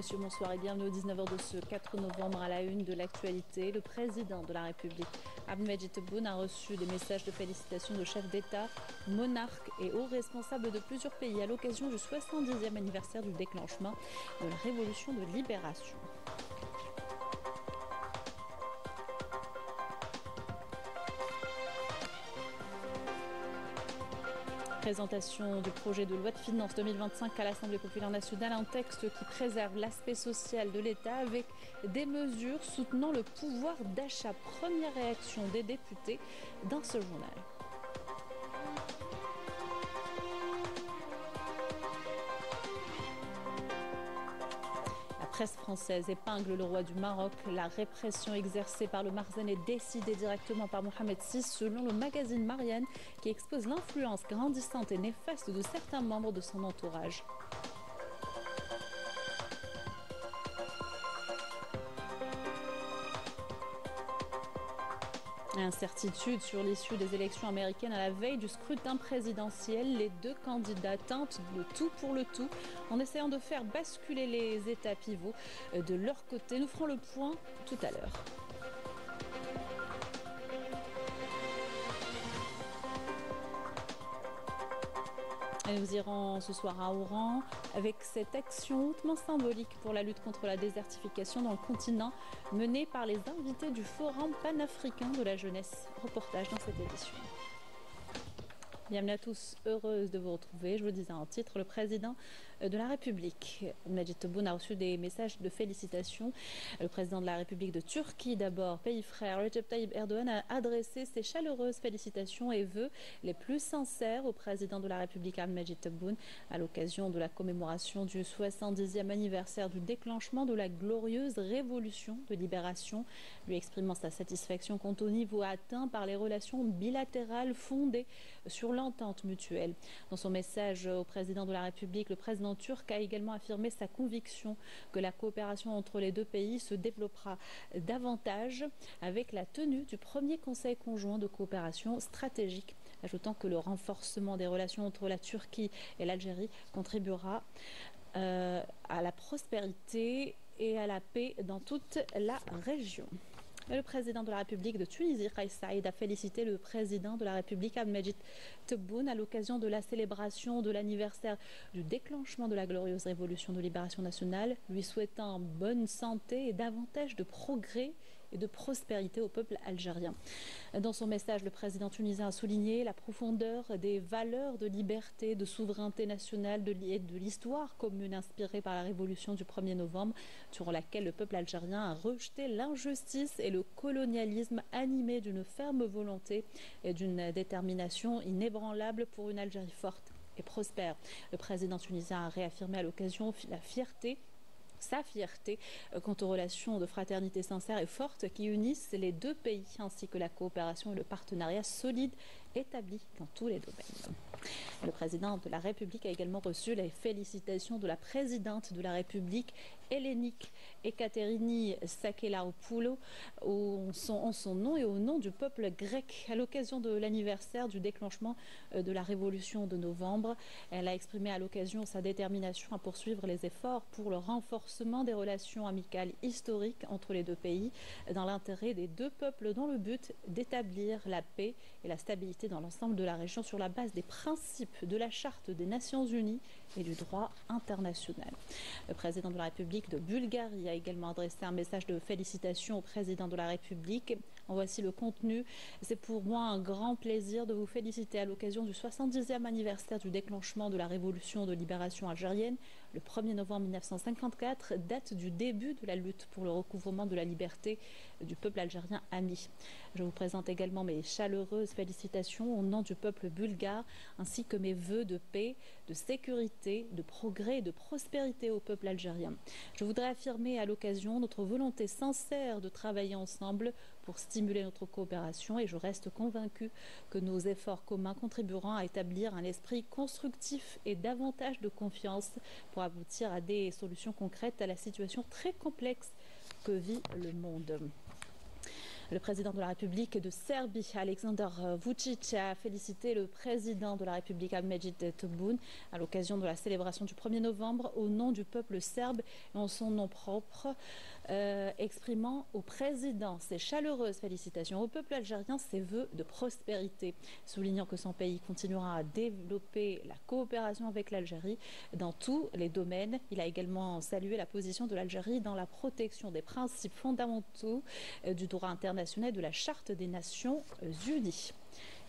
Monsieur, bonsoir et bienvenue au 19h de ce 4 novembre à la une de l'actualité. Le président de la République, Abdelmadjid Tebboune, a reçu des messages de félicitations de chefs d'État, monarques et hauts responsables de plusieurs pays à l'occasion du 70e anniversaire du déclenchement de la Révolution de libération. Présentation du projet de loi de finances 2025 à l'Assemblée populaire nationale, un texte qui préserve l'aspect social de l'État avec des mesures soutenant le pouvoir d'achat. Première réaction des députés dans ce journal. La presse française épingle le roi du Maroc. La répression exercée par le Marzen est décidée directement par Mohamed VI, selon le magazine Marianne, qui expose l'influence grandissante et néfaste de certains membres de son entourage. Incertitude sur l'issue des élections américaines à la veille du scrutin présidentiel. Les deux candidats tentent le tout pour le tout en essayant de faire basculer les États pivots de leur côté. Nous ferons le point tout à l'heure. Et nous irons ce soir à Oran avec cette action hautement symbolique pour la lutte contre la désertification dans le continent menée par les invités du Forum panafricain de la jeunesse. Reportage dans cette édition. Bienvenue à tous, heureuse de vous retrouver. Je vous disais en titre, le président de la République, Abdelmadjid Tebboune, a reçu des messages de félicitations. Le président de la République de Turquie, d'abord, pays frère, Recep Tayyip Erdogan, a adressé ses chaleureuses félicitations et vœux les plus sincères au président de la République, Abdelmadjid Tebboune, à l'occasion de la commémoration du 70e anniversaire du déclenchement de la glorieuse révolution de libération, lui exprimant sa satisfaction quant au niveau atteint par les relations bilatérales fondées sur l'entente mutuelle. Dans son message au président de la République, le président turc a également affirmé sa conviction que la coopération entre les deux pays se développera davantage avec la tenue du premier conseil conjoint de coopération stratégique, ajoutant que le renforcement des relations entre la Turquie et l'Algérie contribuera à la prospérité et à la paix dans toute la région. Le président de la République de Tunisie, Kais Saïed, a félicité le président de la République, Abdelmadjid Tebboune, à l'occasion de la célébration de l'anniversaire du déclenchement de la glorieuse révolution de libération nationale, lui souhaitant bonne santé et davantage de progrès et de prospérité au peuple algérien. Dans son message, le président tunisien a souligné la profondeur des valeurs de liberté, de souveraineté nationale et de l'histoire commune inspirée par la révolution du 1er novembre, durant laquelle le peuple algérien a rejeté l'injustice et le colonialisme, animé d'une ferme volonté et d'une détermination inébranlable pour une Algérie forte et prospère. Le président tunisien a réaffirmé à l'occasion sa fierté quant aux relations de fraternité sincère et forte qui unissent les deux pays, ainsi que la coopération et le partenariat solide établi dans tous les domaines. Le président de la République a également reçu les félicitations de la présidente de la République, Hellénique Ekaterini Sakellaropoulou, en son nom et au nom du peuple grec, à l'occasion de l'anniversaire du déclenchement de la révolution de novembre. Elle a exprimé à l'occasion sa détermination à poursuivre les efforts pour le renforcement des relations amicales historiques entre les deux pays, dans l'intérêt des deux peuples, dans le but d'établir la paix et la stabilité dans l'ensemble de la région sur la base des principes de la Charte des Nations Unies et du droit international. Le président de la République de Bulgarie a également adressé un message de félicitations au président de la République. En voici le contenu. C'est pour moi un grand plaisir de vous féliciter à l'occasion du 70e anniversaire du déclenchement de la révolution de libération algérienne, le 1er novembre 1954, date du début de la lutte pour le recouvrement de la liberté du peuple algérien ami. Je vous présente également mes chaleureuses félicitations au nom du peuple bulgare, ainsi que mes vœux de paix, de sécurité, de progrès et de prospérité au peuple algérien. Je voudrais affirmer à l'occasion notre volonté sincère de travailler ensemble pour stimuler notre coopération, et je reste convaincue que nos efforts communs contribueront à établir un esprit constructif et davantage de confiance pour aboutir à des solutions concrètes à la situation très complexe que vit le monde. Le président de la République de Serbie, Aleksandar Vučić, a félicité le président de la République, Ahmedin Tebboune, à l'occasion de la célébration du 1er novembre au nom du peuple serbe et en son nom propre, exprimant au président ses chaleureuses félicitations, au peuple algérien ses vœux de prospérité, soulignant que son pays continuera à développer la coopération avec l'Algérie dans tous les domaines. Il a également salué la position de l'Algérie dans la protection des principes fondamentaux du droit international et de la Charte des Nations Unies.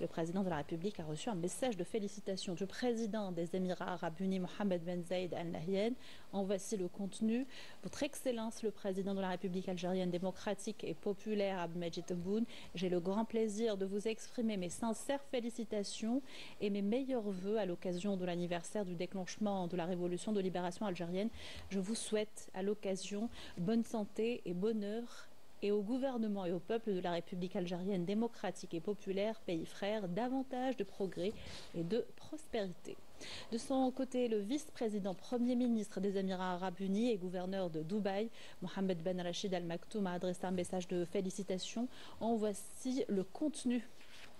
Le président de la République a reçu un message de félicitations du président des Émirats Arabes Unis, Mohammed Ben Zayed Al Nahyan. En voici le contenu. Votre Excellence, le président de la République algérienne démocratique et populaire, Ahmedin Tebboune, j'ai le grand plaisir de vous exprimer mes sincères félicitations et mes meilleurs vœux à l'occasion de l'anniversaire du déclenchement de la révolution de libération algérienne. Je vous souhaite à l'occasion bonne santé et bonheur, et au gouvernement et au peuple de la République algérienne démocratique et populaire, pays frère, davantage de progrès et de prospérité. De son côté, le vice-président premier ministre des Émirats Arabes Unis et gouverneur de Dubaï, Mohammed Ben Rachid Al Maktoum, a adressé un message de félicitations. En voici le contenu.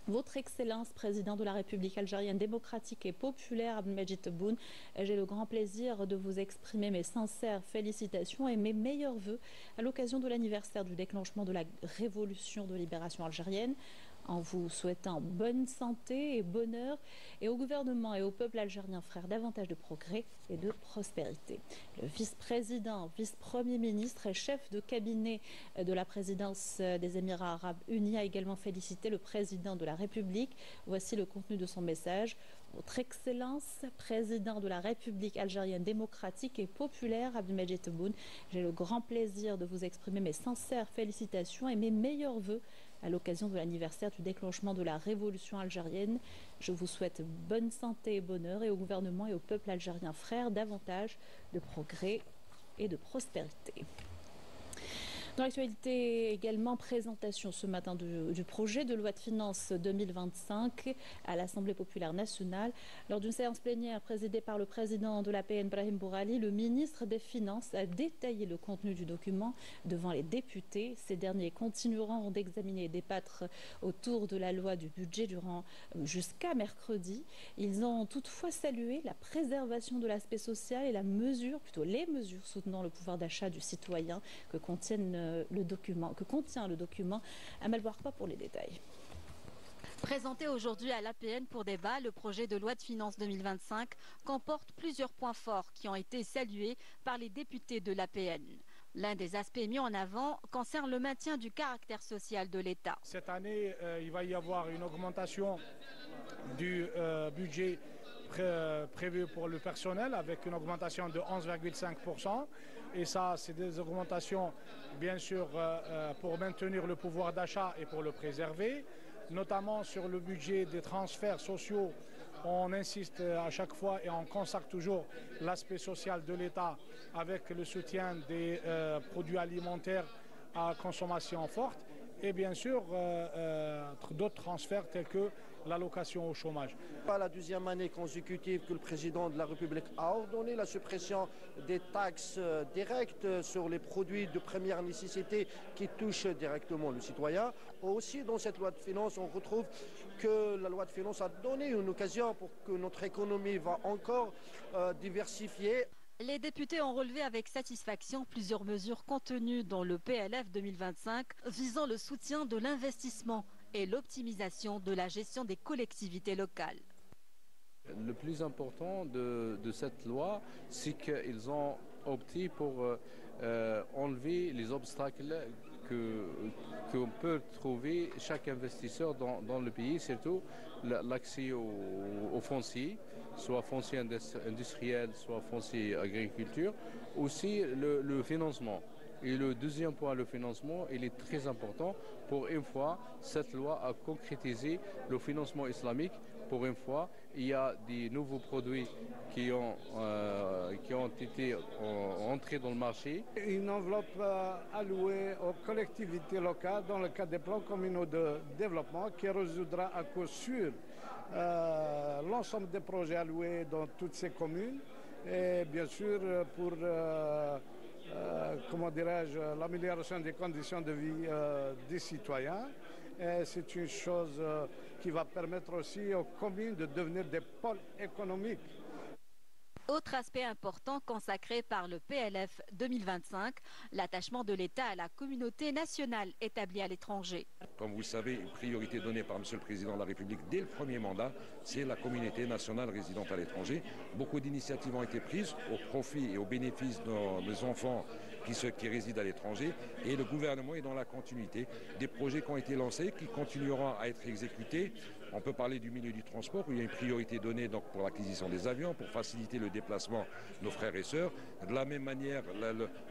Votre Excellence, président de la République algérienne démocratique et populaire, Ahmedin Tebboune, j'ai le grand plaisir de vous exprimer mes sincères félicitations et mes meilleurs vœux à l'occasion de l'anniversaire du déclenchement de la révolution de libération algérienne, en vous souhaitant bonne santé et bonheur, et au gouvernement et au peuple algérien frère davantage de progrès et de prospérité. Le vice-président, vice-premier ministre et chef de cabinet de la présidence des Émirats Arabes Unis a également félicité le président de la République. Voici le contenu de son message. Votre Excellence, président de la République algérienne démocratique et populaire, Ahmedin Tebboune, j'ai le grand plaisir de vous exprimer mes sincères félicitations et mes meilleurs vœux à l'occasion de l'anniversaire du déclenchement de la révolution algérienne. Je vous souhaite bonne santé et bonheur, et au gouvernement et au peuple algérien frère davantage de progrès et de prospérité. Dans l'actualité également, présentation ce matin du projet de loi de finances 2025 à l'Assemblée populaire nationale. Lors d'une séance plénière présidée par le président de l'APN, Brahim Bourali, le ministre des Finances a détaillé le contenu du document devant les députés. Ces derniers continueront d'examiner et débattre autour de la loi du budget jusqu'à mercredi. Ils ont toutefois salué la préservation de l'aspect social et les mesures soutenant le pouvoir d'achat du citoyen que contient le document. Amal Bouarpa pour les détails. Présenté aujourd'hui à l'APN pour débat, le projet de loi de finances 2025 comporte plusieurs points forts qui ont été salués par les députés de l'APN. L'un des aspects mis en avant concerne le maintien du caractère social de l'État. Cette année, il va y avoir une augmentation du budget prévu pour le personnel avec une augmentation de 11,5%. Et ça, c'est des augmentations, bien sûr, pour maintenir le pouvoir d'achat et pour le préserver. Notamment sur le budget des transferts sociaux, on insiste à chaque fois et on consacre toujours l'aspect social de l'État avec le soutien des produits alimentaires à consommation forte et bien sûr d'autres transferts tels que l'allocation au chômage. Pas la deuxième année consécutive que le président de la République a ordonné la suppression des taxes directes sur les produits de première nécessité qui touchent directement le citoyen. Aussi, dans cette loi de finances, on retrouve que la loi de finances a donné une occasion pour que notre économie va encore diversifier. Les députés ont relevé avec satisfaction plusieurs mesures contenues dans le PLF 2025 visant le soutien de l'investissement et l'optimisation de la gestion des collectivités locales. Le plus important de cette loi, c'est qu'ils ont opté pour enlever les obstacles qu'on peut trouver chaque investisseur dans le pays, surtout l'accès au foncier, soit foncier industriel, soit foncier agriculture, aussi le financement. Et le deuxième point, le financement, il est très important. Pour une fois, cette loi a concrétisé le financement islamique. Pour une fois, il y a des nouveaux produits qui ont été entrés dans le marché. Une enveloppe allouée aux collectivités locales dans le cadre des plans communaux de développement qui résoudra à coup sûr l'ensemble des projets alloués dans toutes ces communes. Et bien sûr, pour comment dirais-je, l'amélioration des conditions de vie des citoyens. C'est une chose qui va permettre aussi aux communes de devenir des pôles économiques. Autre aspect important consacré par le PLF 2025, l'attachement de l'État à la communauté nationale établie à l'étranger. Comme vous le savez, une priorité donnée par M. le Président de la République dès le premier mandat, c'est la communauté nationale résidente à l'étranger. Beaucoup d'initiatives ont été prises au profit et au bénéfice de nos enfants qui résident à l'étranger, et le gouvernement est dans la continuité des projets qui ont été lancés, qui continueront à être exécutés. On peut parler du milieu du transport, où il y a une priorité donnée donc, pour l'acquisition des avions, pour faciliter le déplacement de nos frères et sœurs. De la même manière,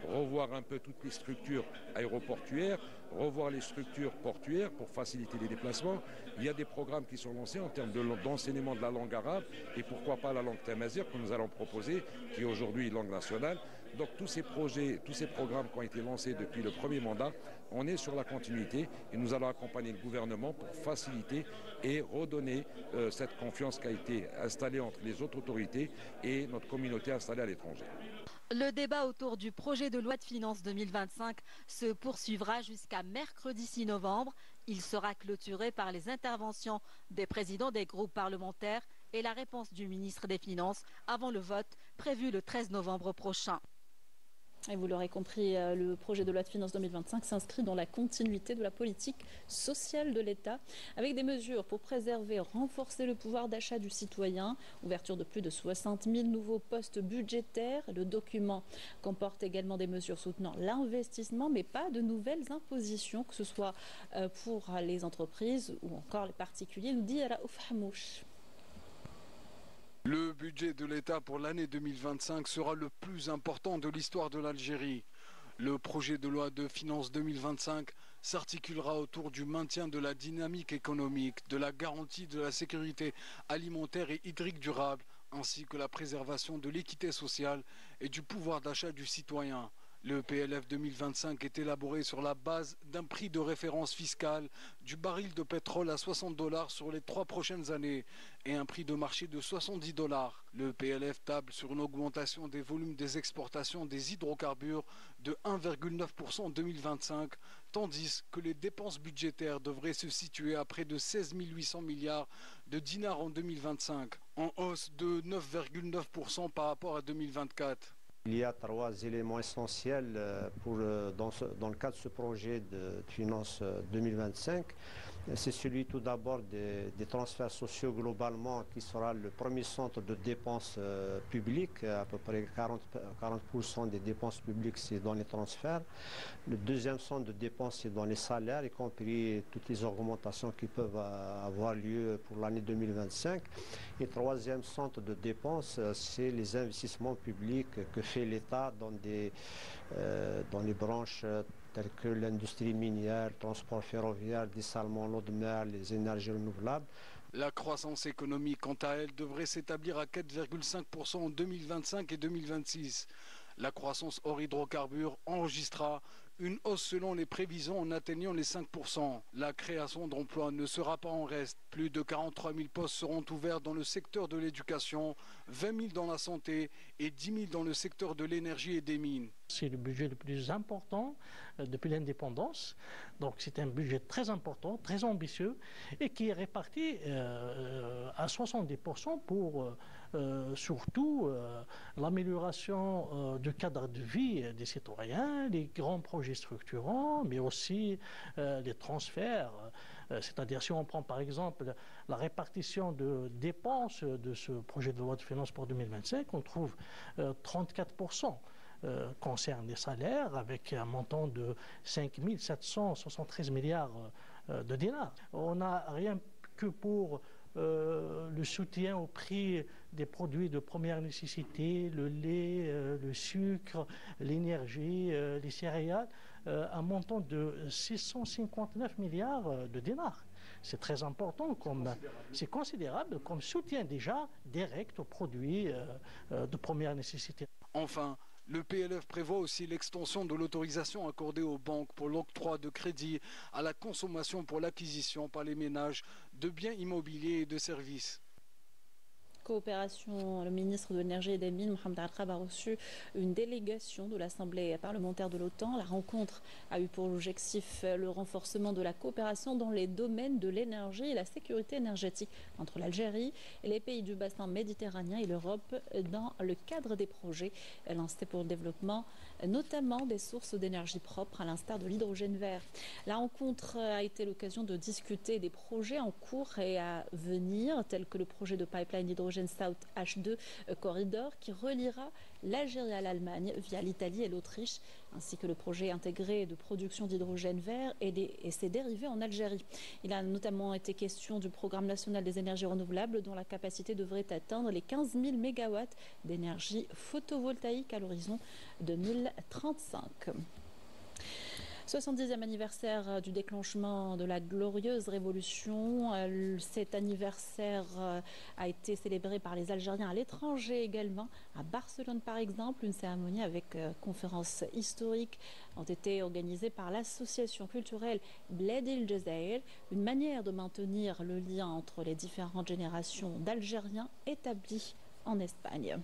revoir un peu toutes les structures aéroportuaires, revoir les structures portuaires pour faciliter les déplacements. Il y a des programmes qui sont lancés en termes d'enseignement de la langue arabe, et pourquoi pas la langue tamazight que nous allons proposer, qui est aujourd'hui langue nationale. Donc tous ces projets, tous ces programmes qui ont été lancés depuis le premier mandat, on est sur la continuité et nous allons accompagner le gouvernement pour faciliter et redonner cette confiance qui a été installée entre les autres autorités et notre communauté installée à l'étranger. Le débat autour du projet de loi de finances 2025 se poursuivra jusqu'à mercredi 6 novembre. Il sera clôturé par les interventions des présidents des groupes parlementaires et la réponse du ministre des Finances avant le vote prévu le 13 novembre prochain. Et vous l'aurez compris, le projet de loi de finances 2025 s'inscrit dans la continuité de la politique sociale de l'État, avec des mesures pour préserver et renforcer le pouvoir d'achat du citoyen, ouverture de plus de 60 000 nouveaux postes budgétaires. Le document comporte également des mesures soutenant l'investissement, mais pas de nouvelles impositions, que ce soit pour les entreprises ou encore les particuliers, nous dit Raouf Hamouche. Le budget de l'État pour l'année 2025 sera le plus important de l'histoire de l'Algérie. Le projet de loi de finances 2025 s'articulera autour du maintien de la dynamique économique, de la garantie de la sécurité alimentaire et hydrique durable, ainsi que la préservation de l'équité sociale et du pouvoir d'achat du citoyen. Le PLF 2025 est élaboré sur la base d'un prix de référence fiscal du baril de pétrole à $60 sur les 3 prochaines années et un prix de marché de $70. Le PLF table sur une augmentation des volumes des exportations des hydrocarbures de 1,9% en 2025, tandis que les dépenses budgétaires devraient se situer à près de 16 800 milliards de dinars en 2025, en hausse de 9,9% par rapport à 2024. Il y a 3 éléments essentiels dans le cadre de ce projet de finances 2025. C'est celui tout d'abord des transferts sociaux globalement qui sera le premier centre de dépenses publiques. À peu près 40% des dépenses publiques c'est dans les transferts. Le deuxième centre de dépenses c'est dans les salaires, y compris toutes les augmentations qui peuvent avoir lieu pour l'année 2025. Et le troisième centre de dépenses c'est les investissements publics que fait l'État dans les branches telles que l'industrie minière, le transport ferroviaire, le dessalement, l'eau de mer, les énergies renouvelables. La croissance économique, quant à elle, devrait s'établir à 4,5% en 2025 et 2026. La croissance hors hydrocarbures enregistrera une hausse selon les prévisions en atteignant les 5%. La création d'emplois ne sera pas en reste. Plus de 43 000 postes seront ouverts dans le secteur de l'éducation, 20 000 dans la santé et 10 000 dans le secteur de l'énergie et des mines. C'est le budget le plus important depuis l'indépendance. Donc c'est un budget très important, très ambitieux et qui est réparti à 70% pour surtout l'amélioration du cadre de vie des citoyens, les grands projets structurants, mais aussi les transferts. C'est-à-dire si on prend par exemple la répartition de dépenses de ce projet de loi de finances pour 2025, on trouve 34%. Concerne les salaires avec un montant de 5 773 milliards de dinars. On n'a rien que pour le soutien au prix des produits de première nécessité, le lait, le sucre, l'énergie, les céréales, un montant de 659 milliards de dinars. C'est très important, c'est considérable comme soutien déjà direct aux produits de première nécessité. Enfin, le PLF prévoit aussi l'extension de l'autorisation accordée aux banques pour l'octroi de crédits à la consommation pour l'acquisition par les ménages de biens immobiliers et de services. coopération, le ministre de l'énergie et des mines, Mohamed Al-Arqab, a reçu une délégation de l'Assemblée parlementaire de l'OTAN. La rencontre a eu pour objectif le renforcement de la coopération dans les domaines de l'énergie et la sécurité énergétique entre l'Algérie et les pays du bassin méditerranéen et l'Europe dans le cadre des projets lancés pour le développement notamment des sources d'énergie propres à l'instar de l'hydrogène vert. La rencontre a été l'occasion de discuter des projets en cours et à venir, tels que le projet de pipeline hydrogène South H2 Corridor qui reliera l'Algérie à l'Allemagne via l'Italie et l'Autriche, ainsi que le projet intégré de production d'hydrogène vert et ses dérivés en Algérie. Il a notamment été question du programme national des énergies renouvelables dont la capacité devrait atteindre les 15 000 MW d'énergie photovoltaïque à l'horizon 2035. 70e anniversaire du déclenchement de la glorieuse révolution. Cet anniversaire a été célébré par les Algériens à l'étranger également. À Barcelone par exemple, une cérémonie avec conférences historiques ont été organisées par l'association culturelle Bled El Jazair, une manière de maintenir le lien entre les différentes générations d'Algériens établis en Espagne.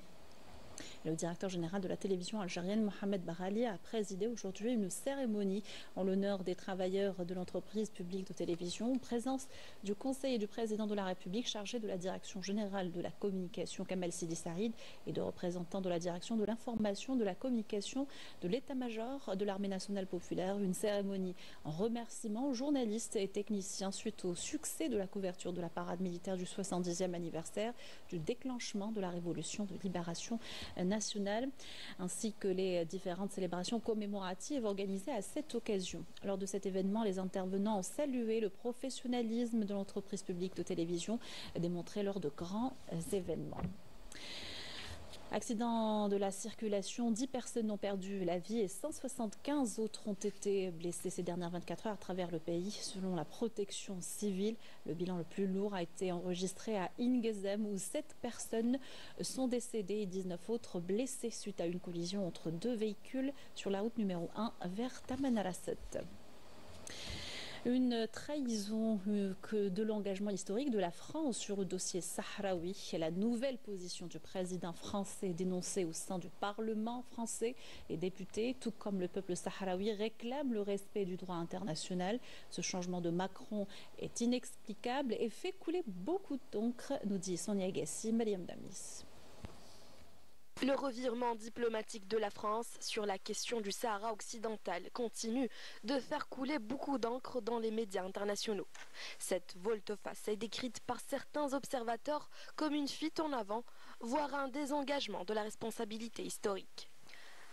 Le directeur général de la télévision algérienne, Mohamed Barali, a présidé aujourd'hui une cérémonie en l'honneur des travailleurs de l'entreprise publique de télévision, en présence du conseiller du président de la République chargé de la direction générale de la communication, Kamel Sidi Saïd, et de représentants de la direction de l'information, de la communication, de l'état-major de l'armée nationale populaire. Une cérémonie en remerciement aux journalistes et techniciens suite au succès de la couverture de la parade militaire du 70e anniversaire du déclenchement de la révolution de libération nationale, ainsi que les différentes célébrations commémoratives organisées à cette occasion. Lors de cet événement, les intervenants ont salué le professionnalisme de l'entreprise publique de télévision démontré lors de grands événements. Accident de la circulation, 10 personnes ont perdu la vie et 175 autres ont été blessées ces dernières 24 heures à travers le pays. Selon la protection civile, le bilan le plus lourd a été enregistré à Ingezem où 7 personnes sont décédées et 19 autres blessées suite à une collision entre 2 véhicules sur la route numéro 1 vers Tamanrasset. Une trahison de l'engagement historique de la France sur le dossier sahraoui. La nouvelle position du président français dénoncée au sein du Parlement français. Les députés, tout comme le peuple sahraoui, réclament le respect du droit international. Ce changement de Macron est inexplicable et fait couler beaucoup d'encre, nous dit Sonia Gassi, Mariam Damis. Le revirement diplomatique de la France sur la question du Sahara occidental continue de faire couler beaucoup d'encre dans les médias internationaux. Cette volte-face est décrite par certains observateurs comme une fuite en avant, voire un désengagement de la responsabilité historique.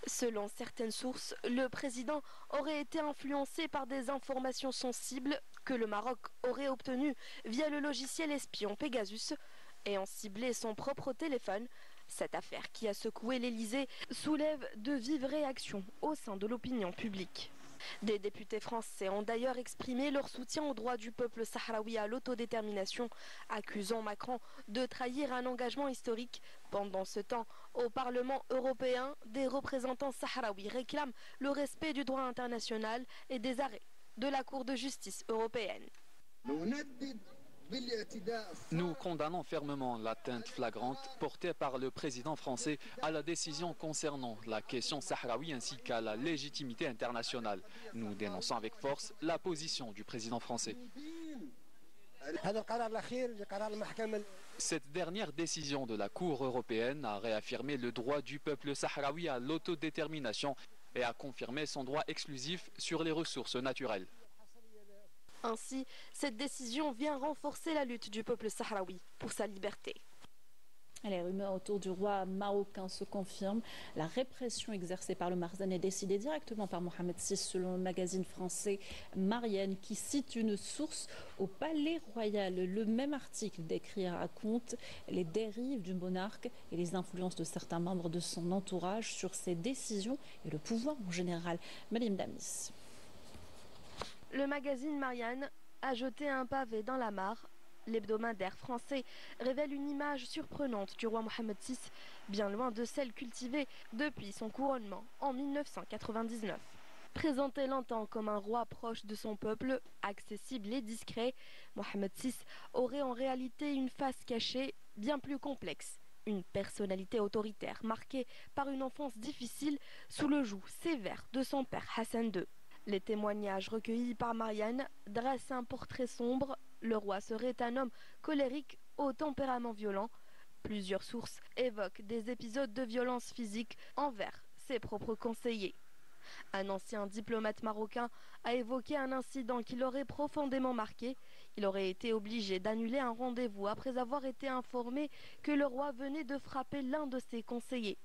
Selon certaines sources, le président aurait été influencé par des informations sensibles que le Maroc aurait obtenues via le logiciel espion Pegasus, ayant ciblé son propre téléphone. Cette affaire qui a secoué l'Elysée soulève de vives réactions au sein de l'opinion publique. Des députés français ont d'ailleurs exprimé leur soutien au droit du peuple sahraoui à l'autodétermination, accusant Macron de trahir un engagement historique. Pendant ce temps, au Parlement européen, des représentants sahraouis réclament le respect du droit international et des arrêts de la Cour de justice européenne. Nous condamnons fermement l'atteinte flagrante portée par le président français à la décision concernant la question sahraoui ainsi qu'à la légitimité internationale. Nous dénonçons avec force la position du président français. Cette dernière décision de la Cour européenne a réaffirmé le droit du peuple sahraoui à l'autodétermination et a confirmé son droit exclusif sur les ressources naturelles. Ainsi, cette décision vient renforcer la lutte du peuple sahraoui pour sa liberté. Les rumeurs autour du roi marocain se confirment. La répression exercée par le Marzan est décidée directement par Mohamed VI selon le magazine français Marianne qui cite une source au palais royal. Le même article décrit et raconte les dérives du monarque et les influences de certains membres de son entourage sur ses décisions et le pouvoir en général. Malim Damis. Le magazine Marianne a jeté un pavé dans la mare. L'hebdomadaire français révèle une image surprenante du roi Mohamed VI, bien loin de celle cultivée depuis son couronnement en 1999. Présenté longtemps comme un roi proche de son peuple, accessible et discret, Mohamed VI aurait en réalité une face cachée, bien plus complexe. Une personnalité autoritaire marquée par une enfance difficile sous le joug sévère de son père Hassan II. Les témoignages recueillis par Marianne dressent un portrait sombre. Le roi serait un homme colérique au tempérament violent. Plusieurs sources évoquent des épisodes de violence physique envers ses propres conseillers. Un ancien diplomate marocain a évoqué un incident qui l'aurait profondément marqué. Il aurait été obligé d'annuler un rendez-vous après avoir été informé que le roi venait de frapper l'un de ses conseillers.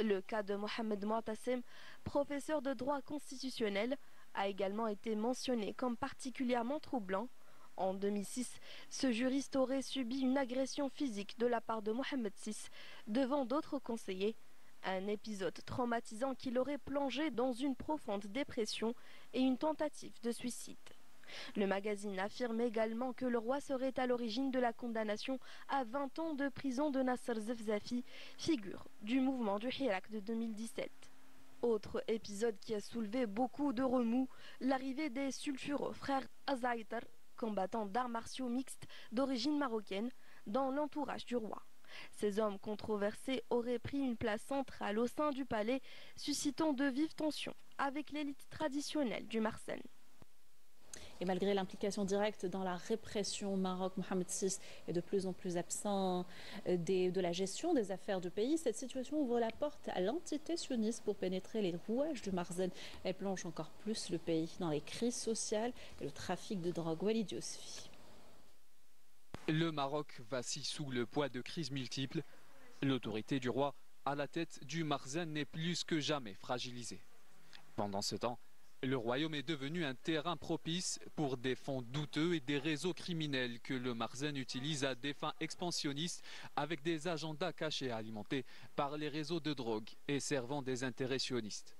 Le cas de Mohamed Moutassim, professeur de droit constitutionnel, a également été mentionné comme particulièrement troublant. En 2006, ce juriste aurait subi une agression physique de la part de Mohamed VI devant d'autres conseillers. Un épisode traumatisant qui l'aurait plongé dans une profonde dépression et une tentative de suicide. Le magazine affirme également que le roi serait à l'origine de la condamnation à 20 ans de prison de Nasser Zefzafi, figure du mouvement du Hirak de 2017. Autre épisode qui a soulevé beaucoup de remous, l'arrivée des sulfureux frères Azaitar, combattants d'arts martiaux mixtes d'origine marocaine, dans l'entourage du roi. Ces hommes controversés auraient pris une place centrale au sein du palais, suscitant de vives tensions avec l'élite traditionnelle du Marzane. Et malgré l'implication directe dans la répression au Maroc, Mohamed VI est de plus en plus absent de la gestion des affaires du pays. Cette situation ouvre la porte à l'entité sioniste pour pénétrer les rouages du Marzane. Elle plonge encore plus le pays dans les crises sociales et le trafic de drogue. Walid Yousfi. Le Maroc vacille sous le poids de crises multiples. L'autorité du roi à la tête du Marzane n'est plus que jamais fragilisée. Pendant ce temps, le royaume est devenu un terrain propice pour des fonds douteux et des réseaux criminels que le Marzane utilise à des fins expansionnistes avec des agendas cachés alimentés par les réseaux de drogue et servant des intérêts sionistes.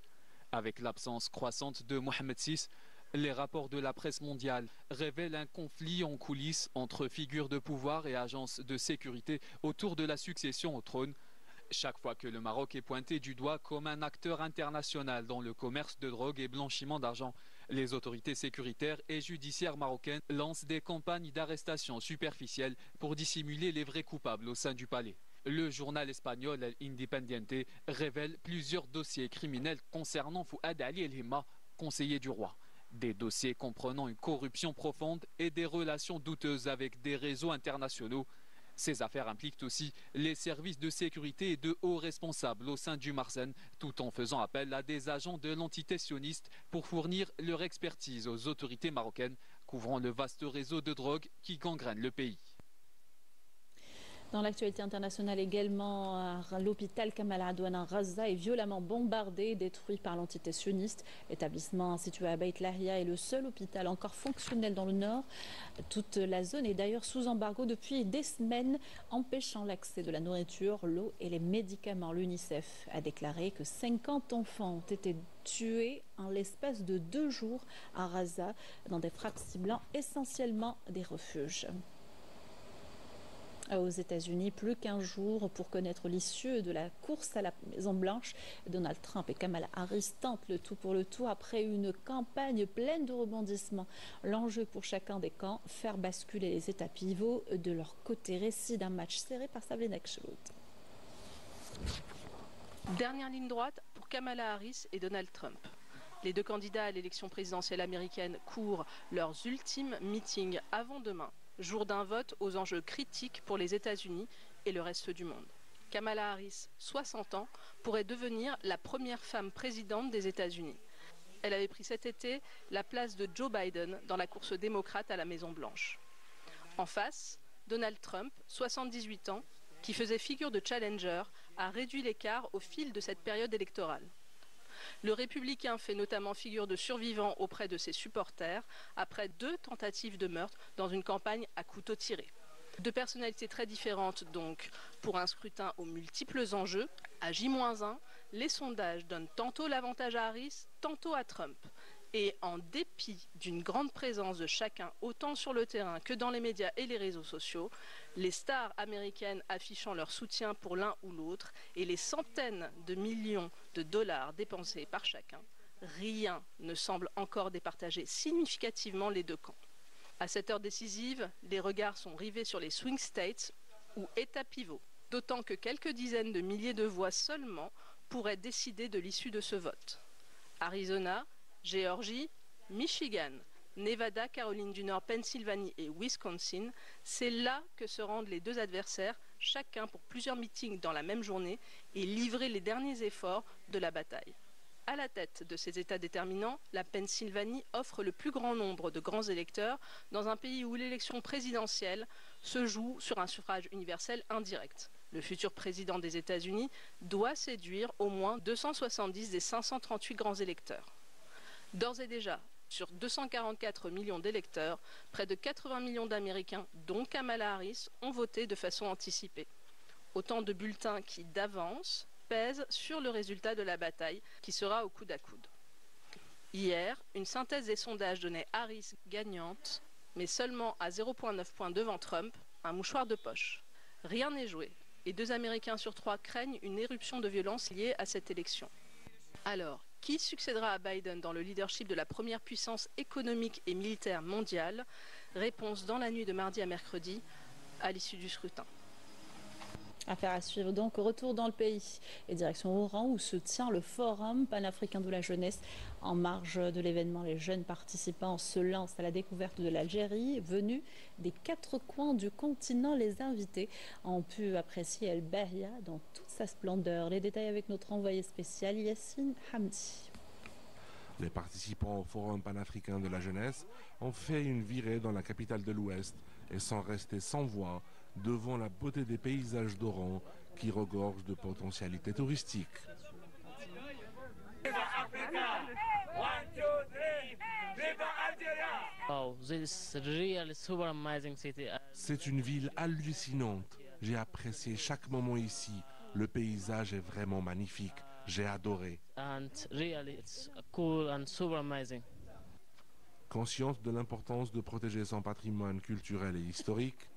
Avec l'absence croissante de Mohamed VI, les rapports de la presse mondiale révèlent un conflit en coulisses entre figures de pouvoir et agences de sécurité autour de la succession au trône. Chaque fois que le Maroc est pointé du doigt comme un acteur international dans le commerce de drogue et blanchiment d'argent, les autorités sécuritaires et judiciaires marocaines lancent des campagnes d'arrestation superficielles pour dissimuler les vrais coupables au sein du palais. Le journal espagnol El Independiente révèle plusieurs dossiers criminels concernant Fouad Ali El Himma, conseiller du roi. Des dossiers comprenant une corruption profonde et des relations douteuses avec des réseaux internationaux. Ces affaires impliquent aussi les services de sécurité et de hauts responsables au sein du Marzane, tout en faisant appel à des agents de l'entité sioniste pour fournir leur expertise aux autorités marocaines, couvrant le vaste réseau de drogue qui gangrène le pays. Dans l'actualité internationale également, l'hôpital Kamal Adwan à Gaza est violemment bombardé et détruit par l'entité sioniste. L'établissement situé à Beit Lahia est le seul hôpital encore fonctionnel dans le nord. Toute la zone est d'ailleurs sous embargo depuis des semaines, empêchant l'accès de la nourriture, l'eau et les médicaments. L'UNICEF a déclaré que 50 enfants ont été tués en l'espace de 2 jours à Gaza dans des frappes ciblant essentiellement des refuges. Aux États-Unis, plus qu'un jour pour connaître l'issue de la course à la Maison-Blanche. Donald Trump et Kamala Harris tentent le tout pour le tout après une campagne pleine de rebondissements. L'enjeu pour chacun des camps, faire basculer les États pivots de leur côté. Récit d'un match serré par Sabrina Kchelout. Dernière ligne droite pour Kamala Harris et Donald Trump. Les deux candidats à l'élection présidentielle américaine courent leurs ultimes meetings avant demain, jour d'un vote aux enjeux critiques pour les États-Unis et le reste du monde. Kamala Harris, 60 ans, pourrait devenir la première femme présidente des États-Unis. Elle avait pris cet été la place de Joe Biden dans la course démocrate à la Maison-Blanche. En face, Donald Trump, 78 ans, qui faisait figure de challenger, a réduit l'écart au fil de cette période électorale. Le républicain fait notamment figure de survivant auprès de ses supporters après 2 tentatives de meurtre dans une campagne à couteau tiré. 2 personnalités très différentes donc pour un scrutin aux multiples enjeux. À J-1, les sondages donnent tantôt l'avantage à Harris, tantôt à Trump. Et en dépit d'une grande présence de chacun, autant sur le terrain que dans les médias et les réseaux sociaux, les stars américaines affichant leur soutien pour l'un ou l'autre et les centaines de millions de dollars dépensés par chacun, rien ne semble encore départager significativement les deux camps. À cette heure décisive, les regards sont rivés sur les swing states, ou État pivot, d'autant que quelques dizaines de milliers de voix seulement pourraient décider de l'issue de ce vote. Arizona, Géorgie, Michigan, Nevada, Caroline du Nord, Pennsylvanie et Wisconsin, c'est là que se rendent les deux adversaires, chacun pour plusieurs meetings dans la même journée, et livrer les derniers efforts de la bataille. À la tête de ces États déterminants, la Pennsylvanie offre le plus grand nombre de grands électeurs dans un pays où l'élection présidentielle se joue sur un suffrage universel indirect. Le futur président des États-Unis doit séduire au moins 270 des 538 grands électeurs. D'ores et déjà, sur 244 millions d'électeurs, près de 80 millions d'Américains, dont Kamala Harris, ont voté de façon anticipée. Autant de bulletins qui, d'avance, pèsent sur le résultat de la bataille, qui sera au coude à coude. Hier, une synthèse des sondages donnait Harris gagnante, mais seulement à 0,9 points devant Trump, un mouchoir de poche. Rien n'est joué, et 2 Américains sur 3 craignent une éruption de violence liée à cette élection. Alors, qui succédera à Biden dans le leadership de la première puissance économique et militaire mondiale? Réponse dans la nuit de mardi à mercredi, à l'issue du scrutin. Affaire à suivre donc, retour dans le pays et direction Oran où se tient le Forum panafricain de la jeunesse. En marge de l'événement, les jeunes participants se lancent à la découverte de l'Algérie. Venus des 4 coins du continent, les invités ont pu apprécier El Bahia dans toute sa splendeur. Les détails avec notre envoyé spécial Yassine Hamdi. Les participants au Forum panafricain de la jeunesse ont fait une virée dans la capitale de l'Ouest et sont restés sans voix devant la beauté des paysages d'Oran qui regorgent de potentialités touristiques. C'est une ville hallucinante. J'ai apprécié chaque moment ici. Le paysage est vraiment magnifique. J'ai adoré. Consciente de l'importance de protéger son patrimoine culturel et historique,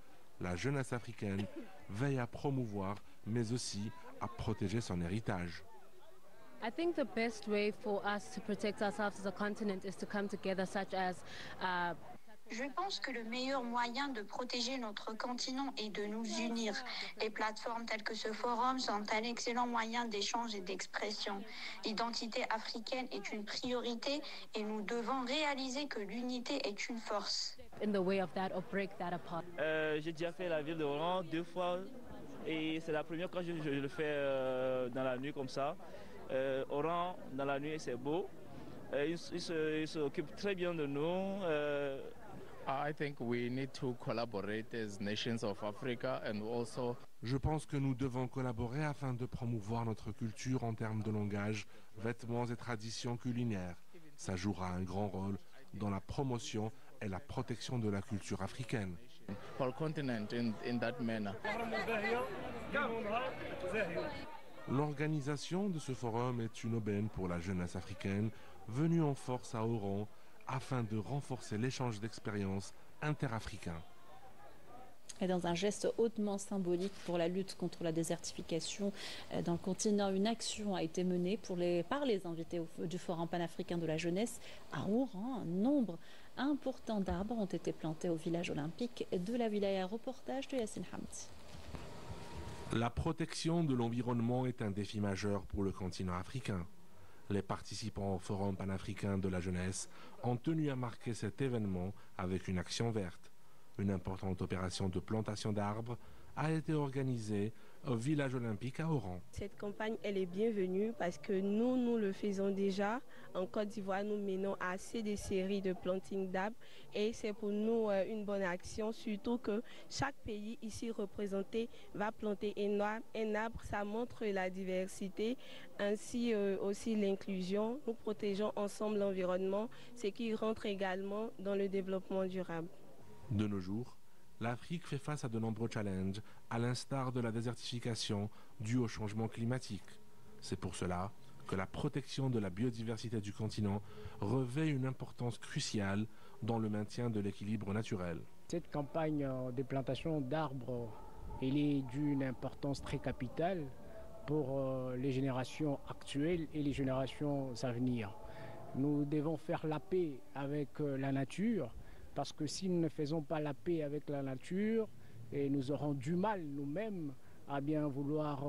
la jeunesse africaine veille à promouvoir, mais aussi à protéger son héritage. I think the best way for us to protect ourselves as a continent is to come together, such as Je pense que le meilleur moyen de protéger notre continent est de nous unir. Les plateformes telles que ce forum sont un excellent moyen d'échange et d'expression. L'identité africaine est une priorité et nous devons réaliser que l'unité est une force. In the way of that or break that apart. J'ai déjà fait la ville d'Oran 2 fois et c'est la première fois que je le fais dans la nuit comme ça. Oran, dans la nuit, c'est beau. Ils s'occupent très bien de nous. I think we need to collaborate as nations of Africa and also. Je pense que nous devons collaborer afin de promouvoir notre culture en termes de langage, vêtements et traditions culinaires. Ça jouera un grand rôle dans la promotion et la protection de la culture africaine. For continent in that manner. L'organisation de ce forum est une aubaine pour la jeunesse africaine venue en force à Oran afin de renforcer l'échange d'expériences interafricains. Et dans un geste hautement symbolique pour la lutte contre la désertification dans le continent, une action a été menée par les invités du Forum panafricain de la jeunesse à Oran. Un nombre important d'arbres ont été plantés au village olympique de la wilaya. Reportage de Yassine Hamdi. La protection de l'environnement est un défi majeur pour le continent africain. Les participants au Forum panafricain de la jeunesse ont tenu à marquer cet événement avec une action verte. Une importante opération de plantation d'arbres a été organisée au village olympique à Oran. Cette campagne, elle est bienvenue parce que nous le faisons déjà. En Côte d'Ivoire, nous menons assez de séries de planting d'arbres et c'est pour nous une bonne action, surtout que chaque pays ici représenté va planter un arbre. Ça montre la diversité, ainsi aussi l'inclusion. Nous protégeons ensemble l'environnement, ce qui rentre également dans le développement durable. De nos jours, l'Afrique fait face à de nombreux challenges, à l'instar de la désertification due au changement climatique. C'est pour cela que la protection de la biodiversité du continent revêt une importance cruciale dans le maintien de l'équilibre naturel. Cette campagne de plantation d'arbres, elle est d'une importance très capitale pour les générations actuelles et les générations à venir. Nous devons faire la paix avec la nature, parce que si nous ne faisons pas la paix avec la nature, et nous aurons du mal nous-mêmes à bien vouloir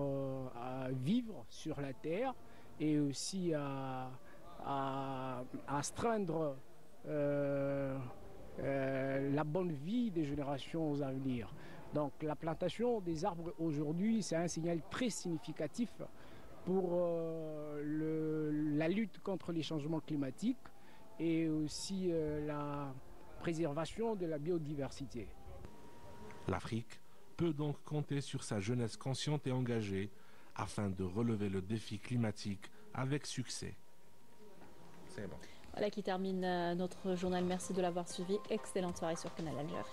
à vivre sur la terre et aussi à astreindre la bonne vie des générations à venir. Donc la plantation des arbres aujourd'hui, c'est un signal très significatif pour la lutte contre les changements climatiques et aussi la préservation de la biodiversité. L'Afrique peut donc compter sur sa jeunesse consciente et engagée afin de relever le défi climatique avec succès. C'est bon. Voilà qui termine notre journal. Merci de l'avoir suivi. Excellente soirée sur Canal Algérie.